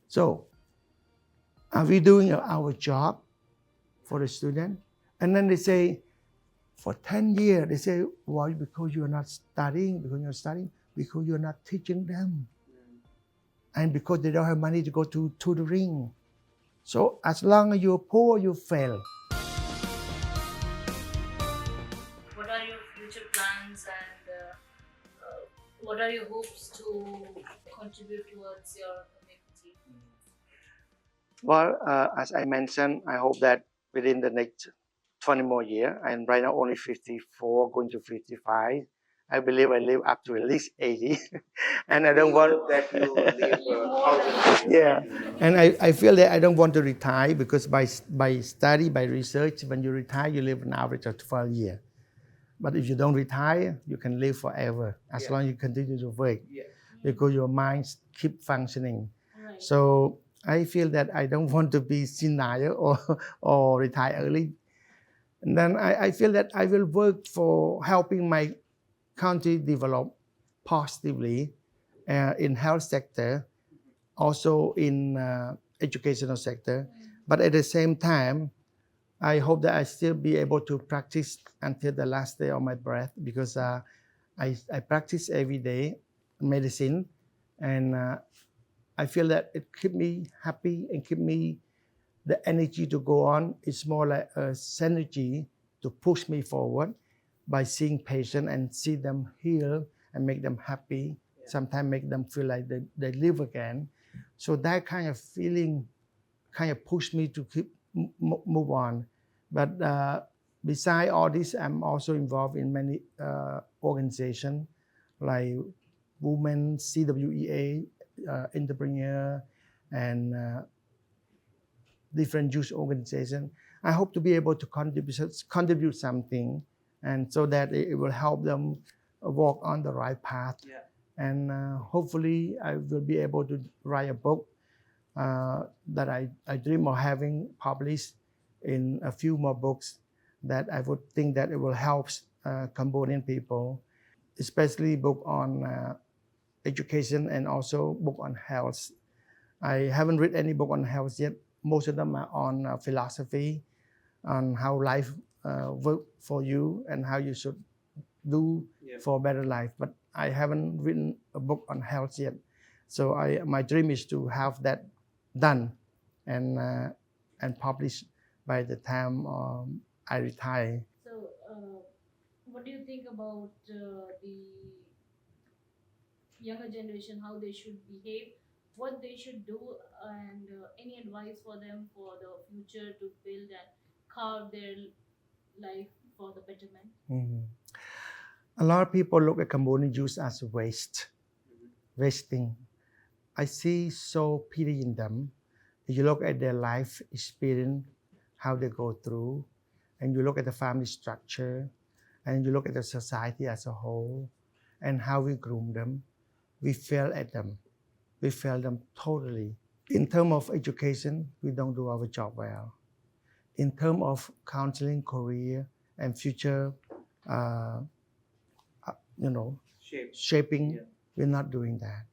So, are we doing our job for the student? And then they say, for 10 years, they say, why? Because you're not studying, because you're not teaching them. And because they don't have money to go to tutoring. So as long as you're poor, you fail. What are your future plans and what are your hopes to contribute towards your community? Well, as I mentioned, I hope that within the next 20 more years, and right now only 54, going to 55, I believe I live up to at least 80. And I don't want that you live yeah, and I feel that I don't want to retire because by study, by research, when you retire, you live an average of 12 years. But if you don't retire, you can live forever as long as you continue to work because your mind keep functioning. Right. So I feel that I don't want to be senile or retire early. And then I feel that I will work for helping my country develop positively in health sector, also in educational sector. But at the same time, I hope that I still be able to practice until the last day of my breath because I practice every day medicine, and I feel that it keep me happy and keep me the energy to go on. It's more like a synergy to push me forward by seeing patients and see them heal and make them happy. Sometimes make them feel like they live again. So that kind of feeling kind of pushed me to keep move on. But beside all this, I'm also involved in many organizations like Women, CWEA, Entrepreneur, and different youth organizations. I hope to be able to contribute something, and so that it will help them walk on the right path. And hopefully, I will be able to write a book that I dream of having published in a few more books that I would think that it will help Cambodian people, especially book on education and also book on health. I haven't read any book on health yet. Most of them are on philosophy, on how life work for you and how you should do for a better life. But I haven't written a book on health yet. So my dream is to have that done and published by the time I retire. So, what do you think about the younger generation, how they should behave, what they should do, and any advice for them for the future to build and carve their life for the betterment? Mhm. A lot of people look at Cambodian youth as waste, wasting. I see so pity in them. If you look at their life experience, how they go through, and you look at the family structure, and you look at the society as a whole, and how we groom them, we fail at them. We fail them totally. In terms of education, we don't do our job well. In terms of counseling, career, and future, uh, shaping, we're not doing that.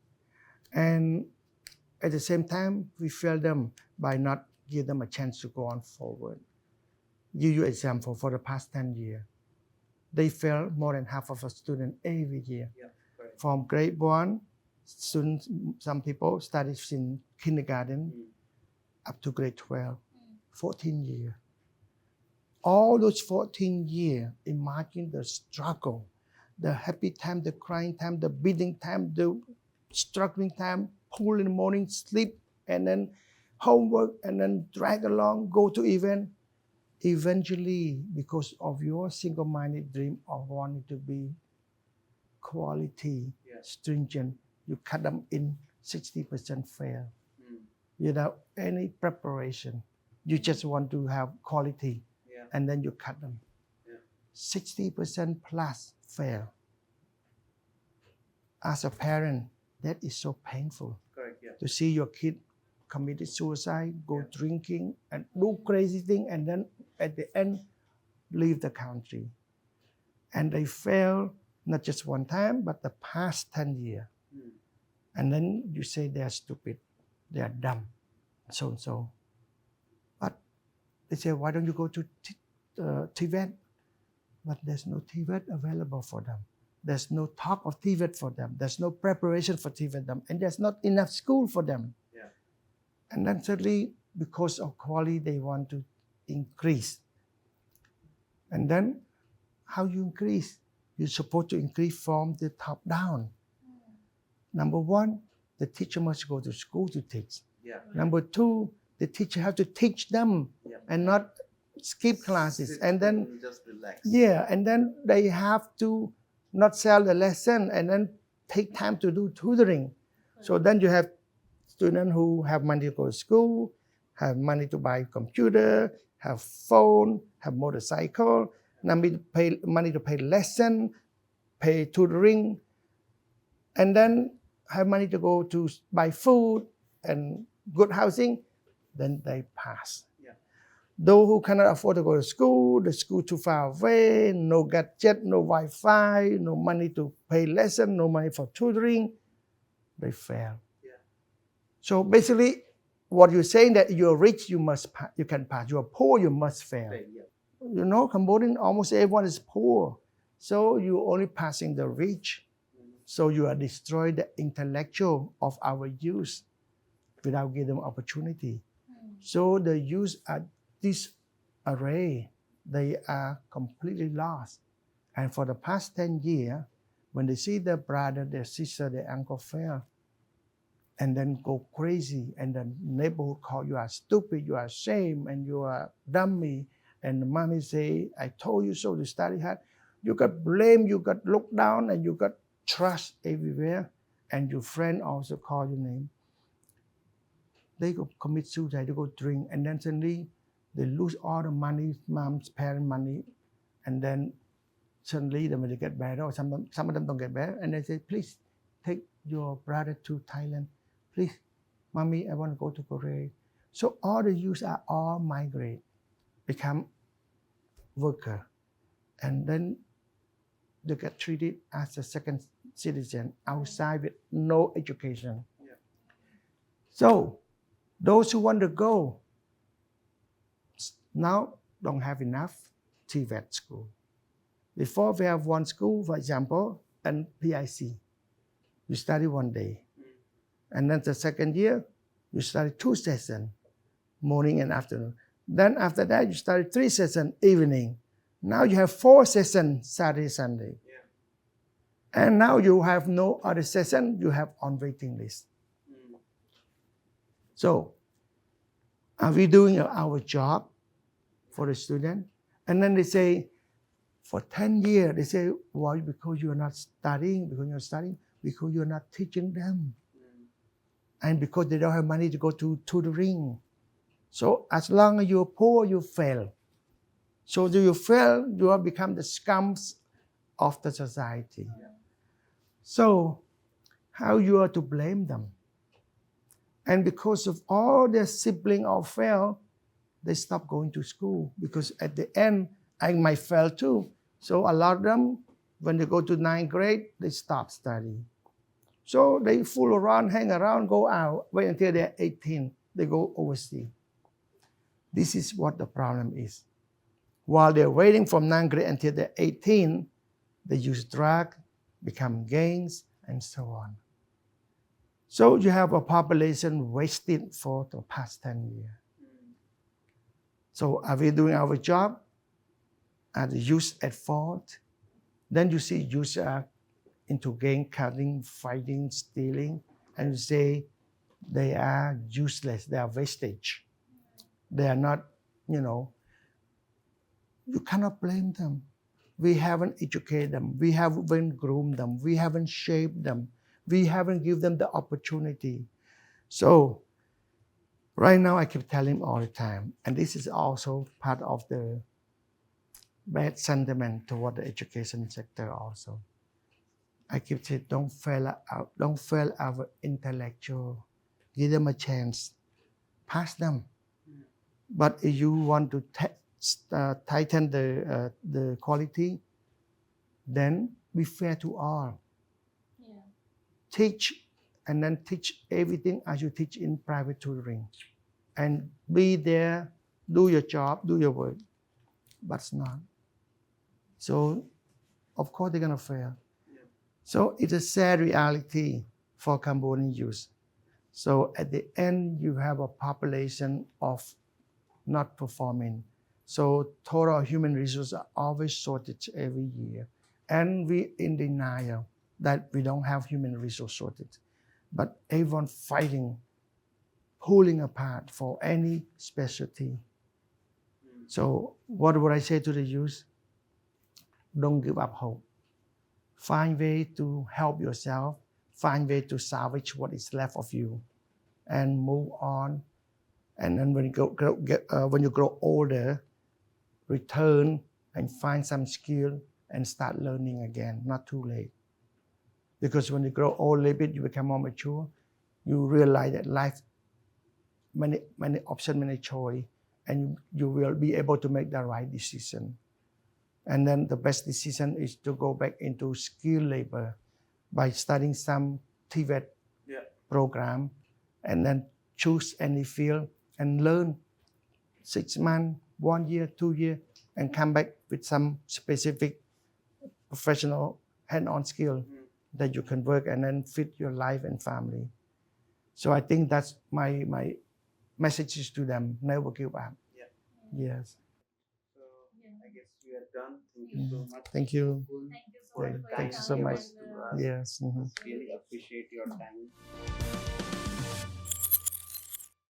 And at the same time, we fail them by not give them a chance to go on forward. Give you example for the past 10 years. They fail more than half of a student every year. From grade 1, students, some people study in kindergarten up to grade 12, 14 years. All those 14 years, imagine the struggle, the happy time, the crying time, the beating time, the struggling time, pool in the morning, sleep, and then homework, and then drag along, go to event. Eventually, because of your single-minded dream of wanting to be quality, stringent, you cut them in 60% fail without any preparation. You just want to have quality, and then you cut them. 60% plus fail. As a parent, that is so painful. To see your kid committed suicide, go drinking, and do crazy thing, and then at the end, leave the country. And they fail not just one time, but the past 10 years. And then you say they're stupid. they are dumb, so and so. But they say, why don't you go to Tibet? But there's no Tibet available for them. There's no talk of Tibet for them. There's no preparation for Tibet, and there's not enough school for them. Yeah. And then certainly, because of quality, they want to increase. And then, how you increase? You're supposed to increase from the top down. Number one, the teacher must go to school to teach. Yeah. Number two, the teacher have to teach them and not skip classes. Sit And then, just relax. yeah, and then they have to not sell the lesson and then take time to do tutoring. So then you have students who have money to go to school, have money to buy computer, have phone, have motorcycle, money to pay lesson, pay tutoring, and then have money to go to buy food and good housing, then they pass. Yeah. Those who cannot afford to go to school, the school too far away, no gadget, no Wi-Fi, no money to pay lesson, no money for tutoring, they fail. Yeah. So basically, what you're saying that you're rich, you can pass. You're poor, you must fail. Yeah. You know, Cambodian, almost everyone is poor. So you're only passing the rich. So you are destroying the intellectual of our youth without giving them opportunity. So the youth are disarray. They are completely lost. And for the past 10 years, when they see their brother, their sister, their uncle fail, and then go crazy, and the neighborhood call you are stupid, you are ashamed, and you are dummy, and the mommy say, I told you so to study hard. You got blame, you got looked down, and you got trust everywhere, and your friend also call your name. They go commit suicide, they go drink, and then suddenly they lose all the money, mom's parent money, and then suddenly when they get better, or some of them don't get better, and they say, please take your brother to Thailand. Please, mommy, I want to go to Korea. So all the youth are all migrate, become worker, and then they get treated as a second citizen outside with no education. Yeah. So those who want to go now don't have enough TVET school. Before we have one school, for example, and PIC. You study one day. And then the second year, you study 2 sessions, morning and afternoon. Then after that, you study 3 sessions, evening. Now you have 4 sessions, Saturday, Sunday. Yeah. And now you have no other session, you have on waiting list. So, are we doing our job for the student? And then they say, for 10 years, they say, why? Because you're not studying, because you're not teaching them. And because they don't have money to go to tutoring. So as long as you're poor, you fail. So do you fail, you have become the scums of the society. Yeah. So how you are to blame them? And because of all their siblings all fail, they stop going to school. Because at the end, I might fail too. So a lot of them, when they go to 9th grade, they stop studying. So they fool around, hang around, go out, wait until they're 18, they go overseas. This is what the problem is. While they're waiting from 9th grade until they're 18, they use drugs, become gangs, and so on. So you have a population wasted for the past 10 years. So are we doing our job? Are the youth at fault? Then you see youth are into gang cutting, fighting, stealing, and you say they are useless, they are wastage. They are not, you cannot blame them. We haven't educated them, we haven't groomed them, we haven't shaped them, we haven't given them the opportunity. So right now I keep telling them all the time, and this is also part of the bad sentiment toward the education sector also. I keep saying, don't fail our intellectual. Give them a chance. Pass them. But if you want to tighten the quality, then be fair to all. Yeah. Teach and then teach everything as you teach in private tutoring. And be there, do your job, do your work. But it's not. So, of course, they're going to fail. So, it's a sad reality for Cambodian youth. So, at the end, you have a population of not performing. So, total human resources are always shortage every year. And we in denial that we don't have human resource shortage. But everyone fighting, pulling apart for any specialty. So what would I say to the youth? Don't give up hope. Find way to help yourself. Find way to salvage what is left of you, and move on. And then when you grow older, return and find some skill and start learning again. Not too late. Because when you grow old a little bit, you become more mature. You realize that life, many options, many choice, and you will be able to make the right decision. And then the best decision is to go back into skilled labor by studying some TVET program, and then choose any field and learn 6 months, 1 year, 2 years, and come back with some specific professional hand-on skill that you can work and then fit your life and family. So I think that's my messages to them. Never give up. Yes. So I guess we are done. Thank you so much. Thank you. Thank you so much for your Thank you so time much. and, Yes. Really appreciate your time.